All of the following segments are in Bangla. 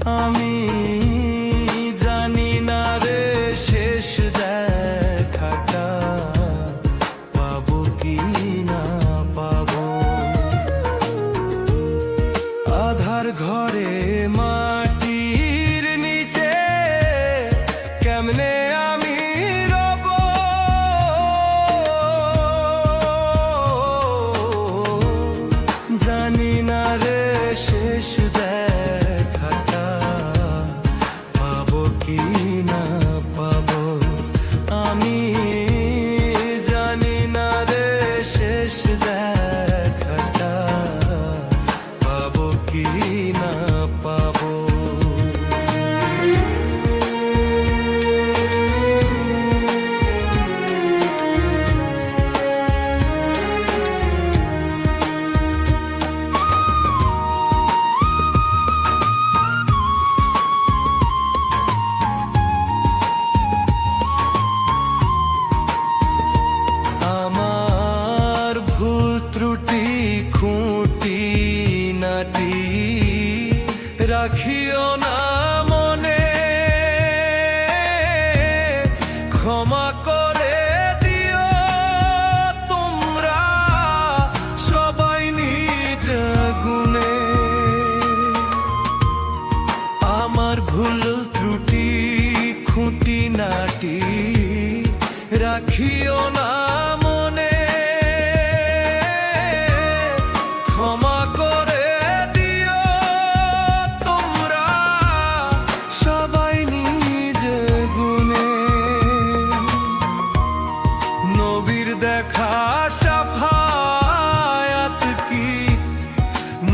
আমি জানি না রে শেষ দেখাটা পাবো কি না পাবো। আধার ঘরে মাটির নিচে কেমনে আমি রব, জানি না রে শেষ দেখাটা পাবো কি না পাবো। আমি জানি না রে শেষ দেখাটা পাবো কি না পাবো। আমার ভুল ত্রুটি খুঁটি নাটি রাখিও না মনে, ক্ষমা করে দিও তোমরা সবাই নিজ গুণে। আমার ভুল ত্রুটি খুঁটি নাটি রাখিও না মনে, ক্ষমা করে দিও তোমরা সবাই নিজ গুণে। নবীর দেখা সাফায়াত কি,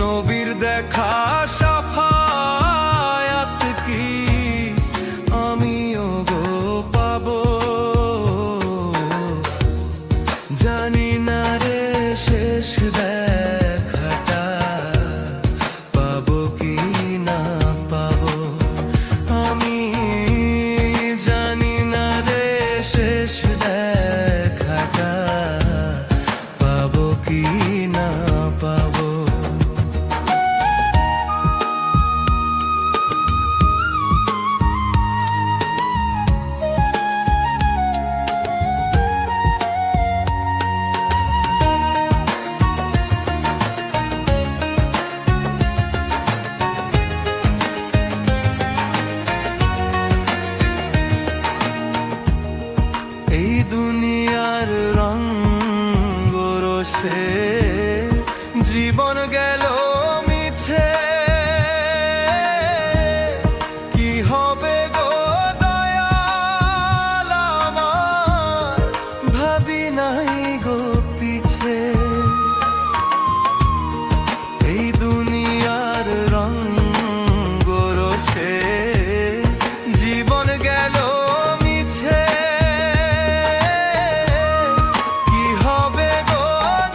নবীর দেখা সাফায়াত কি আমিও গো পাবো। জানি না রে শেষ দেখাটা পাবো কি না পাবো। আমি জানি না রে শেষ দেখাটা পাবো কি না পাবো। এই দুনিয়ার রঙ রসে জীবন গেল মিছে, কি হবে গো দয়াল আমার ভাবি নাই গো পিছে। এই দুনিয়ার রঙ রসে জীবন গেল মিছে, কি হবে গো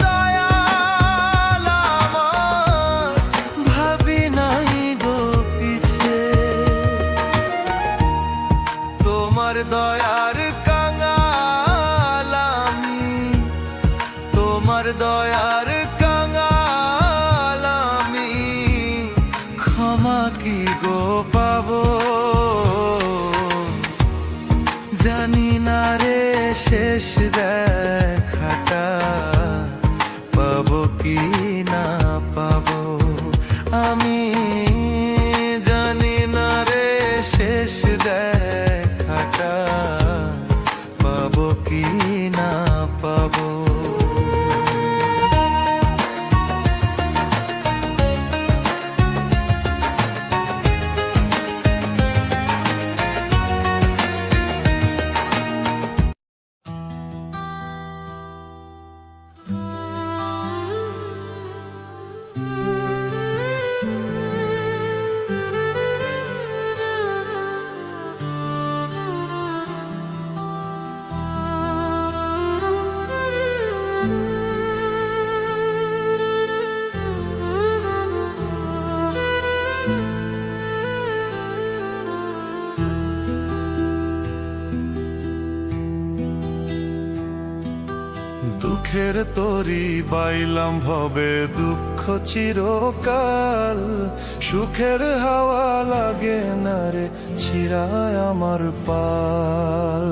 দয়াল আমার ভাবি নাই গো পিছে। তোমার দয়ার কাঙাল আমি, তোমার দয়ার কাঙাল আমি, ক্ষমা কি গো পাবো। জানি না রে শেষ দেখাটা পাবো কি না পাবো। আমি জানি না রে শেষ দেখাটা পাবো কি না পাবো। দুঃখের তরি বাইলাম ভবে দুঃখ চিরকাল। সুখের হাওয়া লাগে না রে ছিড়ায় আমার পাল।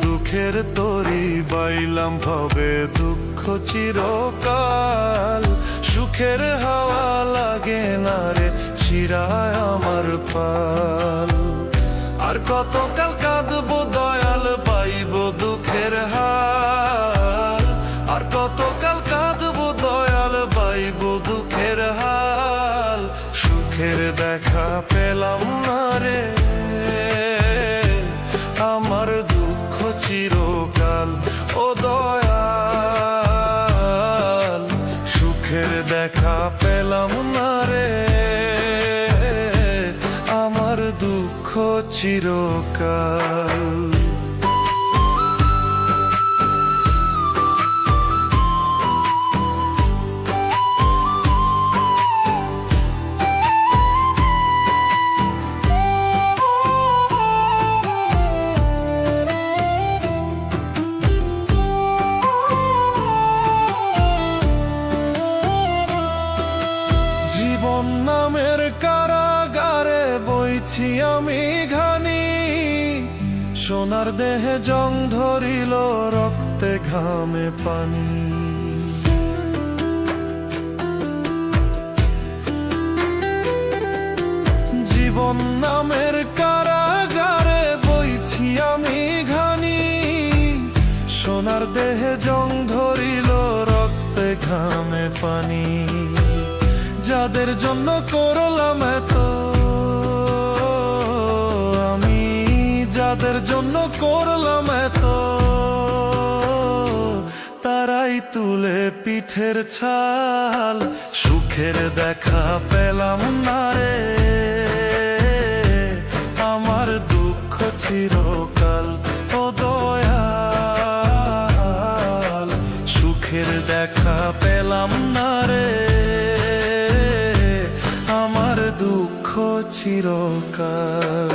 দুঃখের তরি বাইলাম ভবে দুঃখ চিরকাল। সুখের হাওয়া লাগে না রে ছিড়ায় আমার পাল। আর কতকাল কাঁদবো দয়াল পাইব দুঃখের হাল। আর কতকাল কাঁদবো দয়াল পাইব দুঃখের হাল। সুখের দেখা পেলাম না রে আমার দুঃখ চিরকাল। ও দয়াল সুখের দেখা পেলাম না রে আমার দুঃখ চিরকাল। জীবন নামের কারাগারে বইছি আমি ঘানি। সোনার দেহে জং ধরিল রক্তে ঘামে পানি। জীবন নামের কারাগারে বইছি আমি ঘানি। সোনার দেহে জং ধরিল রক্তে ঘামে পানি। যাদের জন্য করলাম এত আমি, যাদের জন্য করলাম এত, তারাই তুলে পিঠের ছাল। সুখের দেখা পেলাম না রে আমার দুঃখ চিরকাল। ও দয়াল সুখের দেখা পেলাম না রে আমার দুঃখ চিরকাল।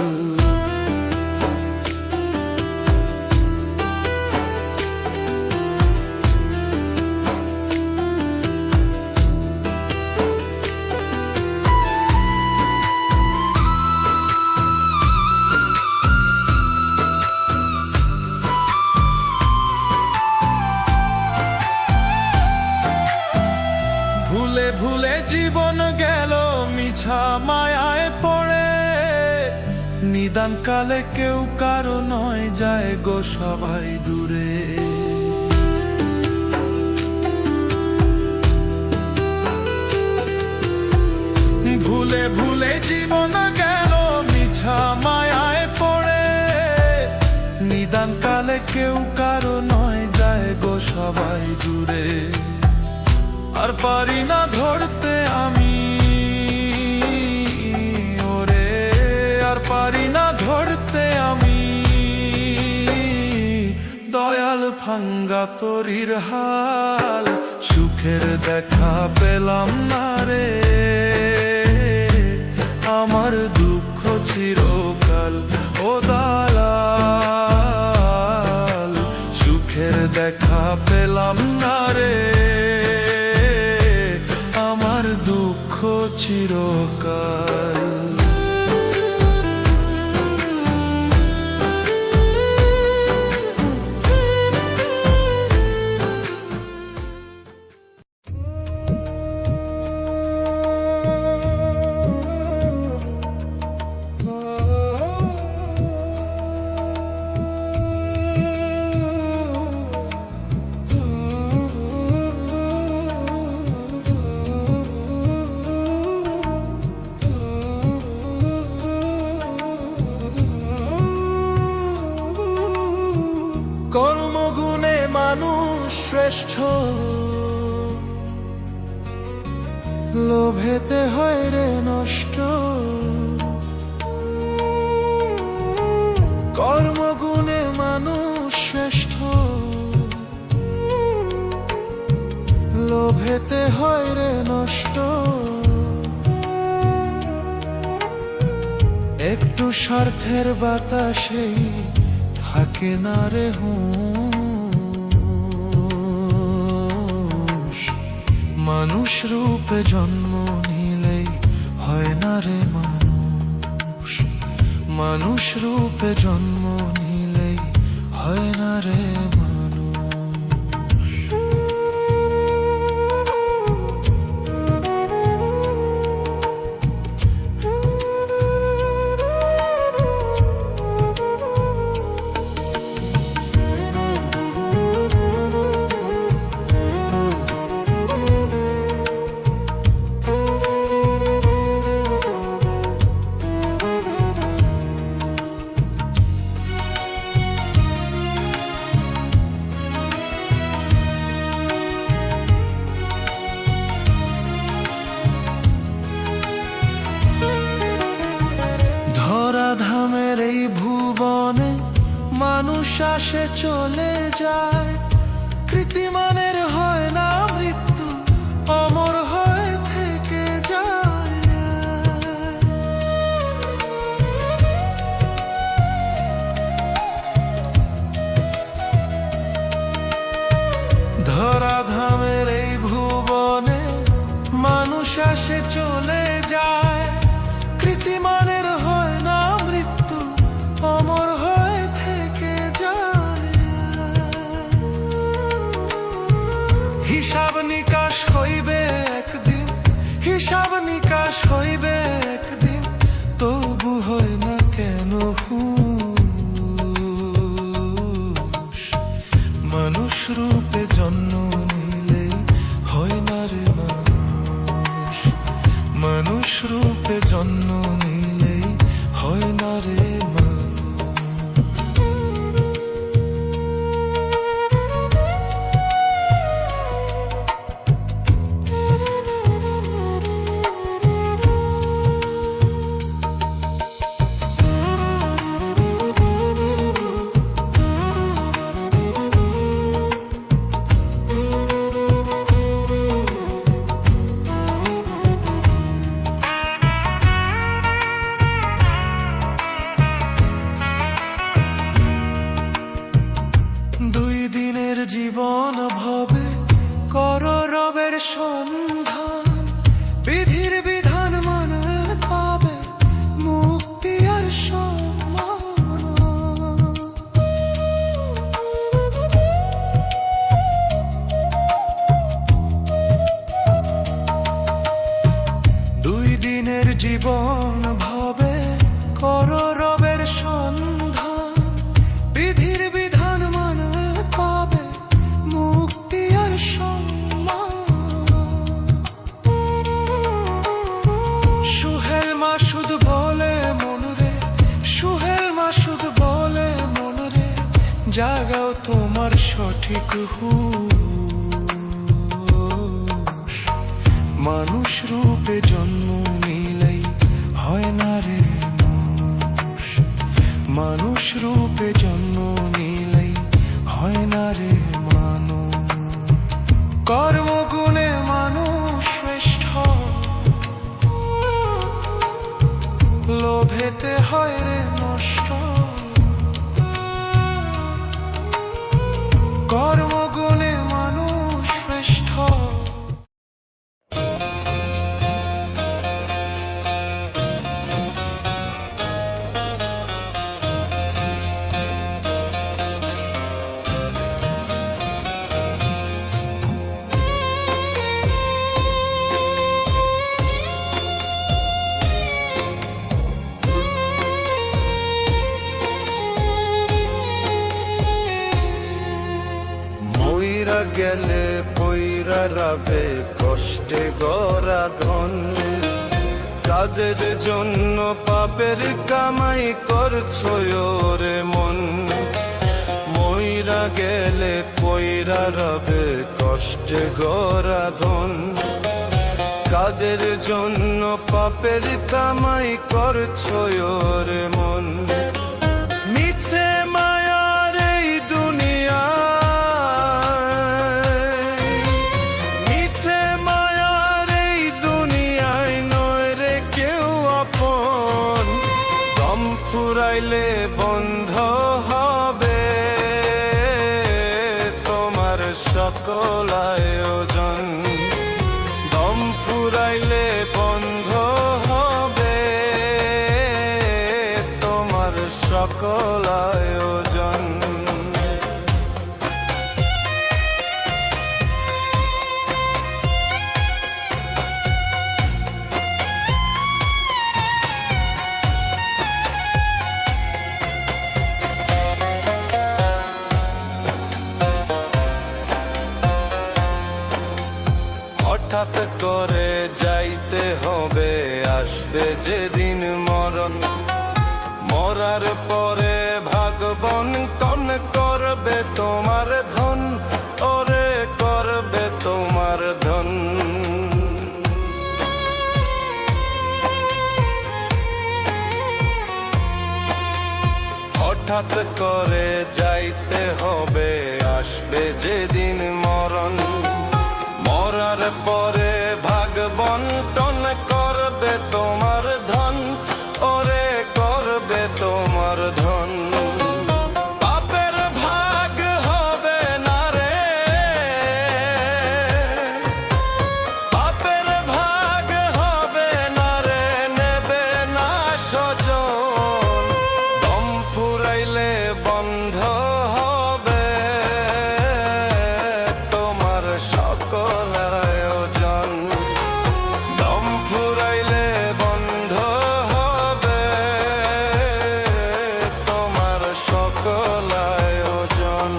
ভুলে ভুলে জীবন গেল মিছা মায়ায় পড়ে। নিদান কালে কেউ কারো নয় যায় গো সবাই দূরে। ভুলে ভুলে জীবন গেল মিছা মায়ায় পড়ে। নিদান কালে কেউ কারো নয় যায় গো সবাই দূরে। আর পারি না ধরতে আমি ওরে, আর পারি না ধরতে আমি দয়াল ভাঙ্গা তরির হাল। সুখের দেখা পেলাম না রে আমার দুঃখ চিরকাল। ও দালাল সুখের দেখা পেলাম না রে আমার দুঃখ চিরকাল। কর্মগুণে মানুষ শ্রেষ্ঠ, লোভেতে হয় রে নষ্ট। কর্মগুণে মানুষ শ্রেষ্ঠ, লোভেতে হয় রে নষ্ট। একটু স্বার্থের বাতাসেই থাকে না রে হুঁশ। মানুষ রূপে জন্ম নিলেই হয় না রে মানুষ। মানুষ রূপে জন্ম নিলেই হয় না রে মানুষ। ধরাধামের এই ভুবনে মানুষ আসে চলে যায়, কৃতিমানের হয় না মৃত্যু, অমর হয়ে থেকে যায়। ধরাধামের এই ভুবনে মানুষ আসে চলে যায়, কৃতিমানের হয় না মৃত্যু, অমর হয়ে থেকে যায়। হিসাব নিকাশ হইবে একদিন, হিসাব নিকাশ হইবে একদিন, তবু হয় না কেন হুঁশ। মানুষ রূপে জন্ম নিলেই হয় না রে মানুষ। মানুষ রূপে জন্ম নিলেই হয় না রে মানুষ। জীবন ভবে কর রবের সন্ধান, বিধির বিধান মানে পাবে মুক্তি আর সম্মান। দুই দিনের জীবন ভবে কর রবের সন্ধান, বিধির বিধান মানে পাবে মুক্তি আর সম্মান। সুহেল মাসুদ বলে মনরে, সুহেল মাসুদ বলে মনরে, জাগাও তোমার সঠিক হুঁশ। মানুষ রূপে জন্ম নিলেই হয় না রে মানুষ। মানুষ রূপে জন্ম নিলেই হয় না রে মানুষ। কর্মগুণে মানুষ শ্রেষ্ঠ, লোভেতে হয় রে নষ্ট। কর্মগুণে মানুষ শ্রেষ্ঠ। গেলে পইরা রাবে কষ্টে গড়া ধন, কাদের জন্য পাপের কামাই করছো রে মন। মইরা গেলে পইরা রাবে কষ্টে গড়া ধন, কাদের জন্য পাপের কামাই করছো রে মন। মিছে মায়ার এই দুনিয়া, সকল আয়োজন। দম ফুরাইলে বন্ধ হবে তোমার সকল আয়োজন। হঠাৎ করে যাইতে হবে, আসবে যেদিন মরণ। মরার পরে ভাগ বন্টন করবে তোমার ধন, ওরে করবে তোমার ধন। হঠাৎ করে যাইতে হবে, আসবে যেদিন মরণ। মরার পরে ভাগ বন্টন করবে তোমার ধন, ওরে করবে তোমার ধন। পাপের ভাগ হবে না রে, পাপের ভাগ হবে না রে, নেবে না স্বজন। দম ফুরাইলে বন্ধ হবে তোমার সকল আয়োজন। দম ফুরাইলে বন্ধ হবে তোমার সকল আয়োজন।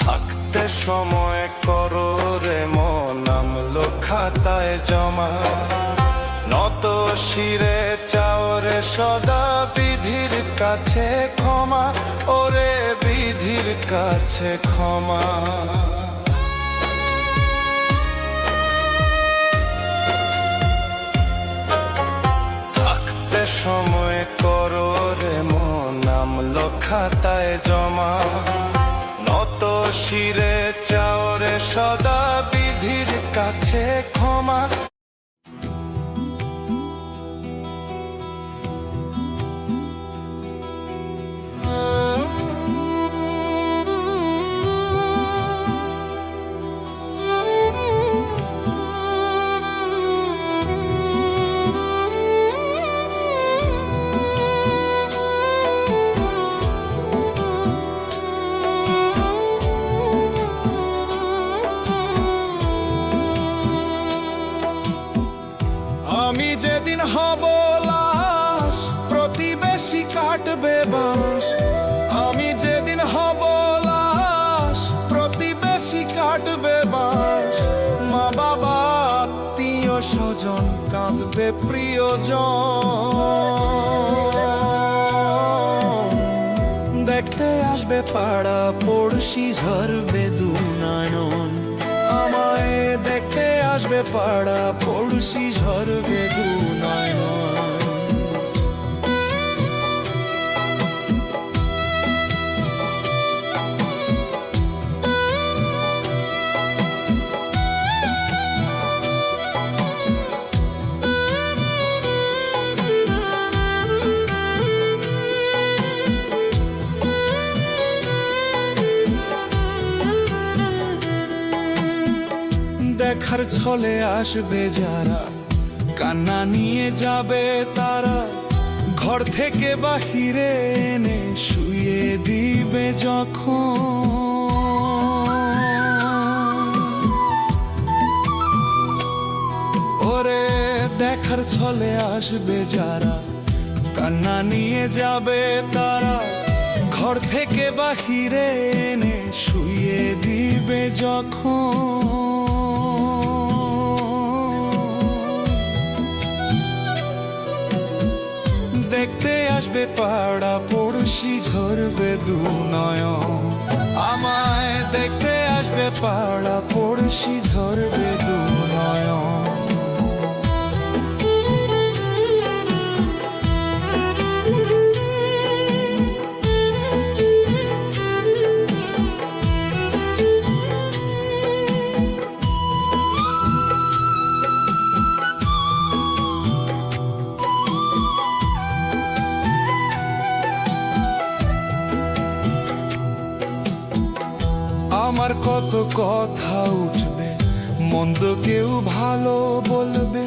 থাকতে সময় করো রে মন, নামলো খাতায় জমা। নত শিরে চাও রে সদা বিধির কাছে ক্ষমা, ওরে বিধির কাছে ক্ষমা। থাকতে সময় করো রে মন, নামলো খাতায় জমা। নত শিরে চাও রে সদা বিধির কাছে ক্ষমা। আমি যেদিন হব লাশ, প্রতিবেশী কাটবে বাঁশ। আমি যেদিন হব লাশ, প্রতিবেশী কাটবে বাঁশ। মা বাবা আত্মীয় স্বজন কাঁদবে প্রিয়জন। দেখতে আসবে পাড়া পড়শি ঝরবে দু নয়ন। আমায় দেখতে আসবে পাড়া পড়শি ঝরবে দু নয়ন। দেখার ছলে আসবে যারা, কান্না নিয়ে যাবে তারা। ঘর থেকে বাহিরে এনে শুয়ে দিবে যখন। ওরে দেখার ছলে আসবে যারা, কান্না নিয়ে যাবে তারা। ঘর থেকে বাহিরে এনে শুয়ে দিবে যখন। দেখতে আসবে পাড়া পড়শি ঝরবে দু নয়ন। আমায় দেখতে আসবে পাড়া পড়শি ঝরবে দু নয়ন। আমার কত কথা উঠবে, মন্দ কেউ ভালো বলবে,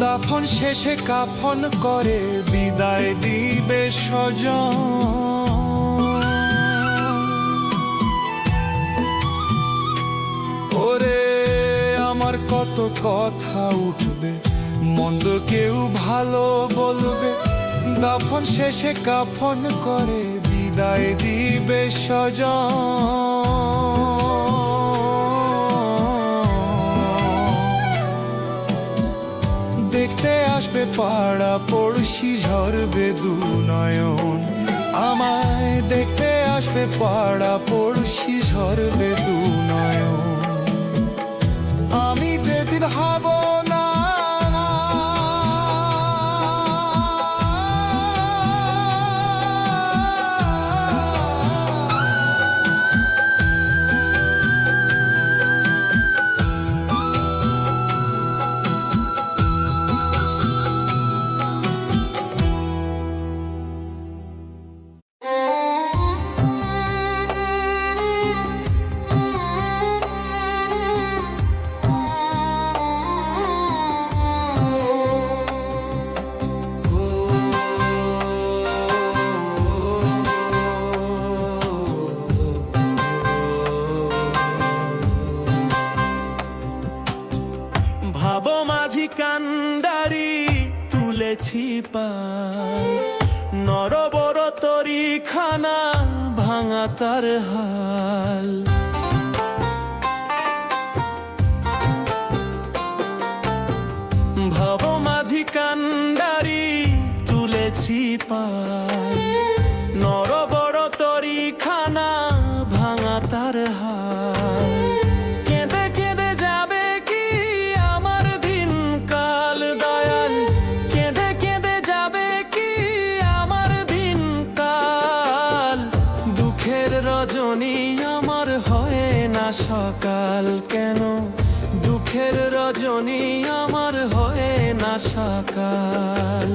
দাফন শেষে কাফন করে বিদায় দিবে স্বজন। ওরে আমার কত কথা উঠবে, মন্দ কেউ ভালো বলবে, দাফন শেষে কাফন করে বিদায় দিবে স্বজন। দেখতে আসবে পাড়া পড়শি ঝরবে দু নয়ন, আমায় দেখতে আসবে পাড়া পড়শি ঝরবে দু নয়ন। আমি যেদিন হব না ভাবো মাঝি কান্ডারি তুলেছি পাল, নরবর তরি খানা ভাঙা তার হাল। ভাবো মাঝি কান্ডারি তুলেছি পাল, নরবর তরি খানা ভাঙা তার হাল। কেঁদে কেঁদে যাবে কি আমার দিন কাল দয়াল, কেঁদে কেঁদে যাবে কি আমার দিন কাল। দুঃখের রজনী আমার হয় না সকাল, কেন দুঃখের রজনী আমার হয় না সকাল।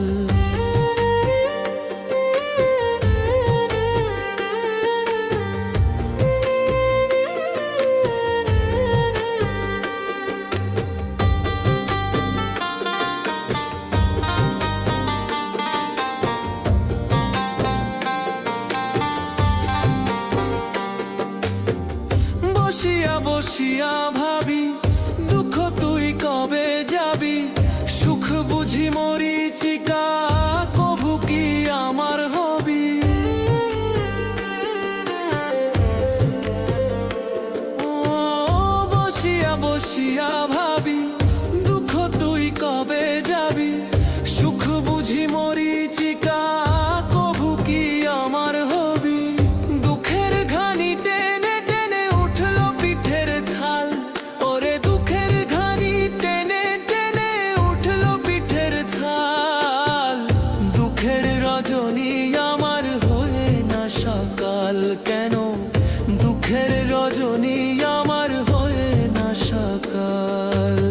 বসিয়া বসিয়া ভাবি দুঃখ তুই কবে যাবি, সুখ বুঝি মরিচিকা কভু কি আমার হবি। ও বসিয়া বসিয়া ভাবি দুঃখ তুই কবে যাবি, সুখ বুঝি মরিচিকা কভু কি আমার হবি। দুঃখের ঘানি টেনে টেনে উঠলো পিঠের ছাল, ওরে দুঃখের ঘানি টেনে টেনে উঠলো পিঠের ছাল। দুঃখের রজনী আমার হয়ে না সকাল, কেন দুঃখের রজনী আমার হয়ে না সকাল।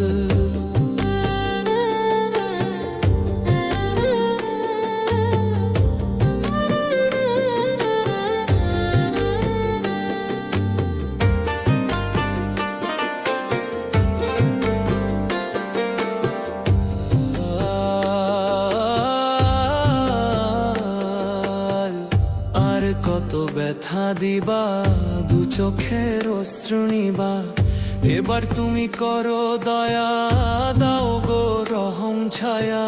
আর কত ব্যথা দিবা দু চোখের অশ্রু নিবা, এবার তুমি করো দয়া দাও গো রহম ছায়া।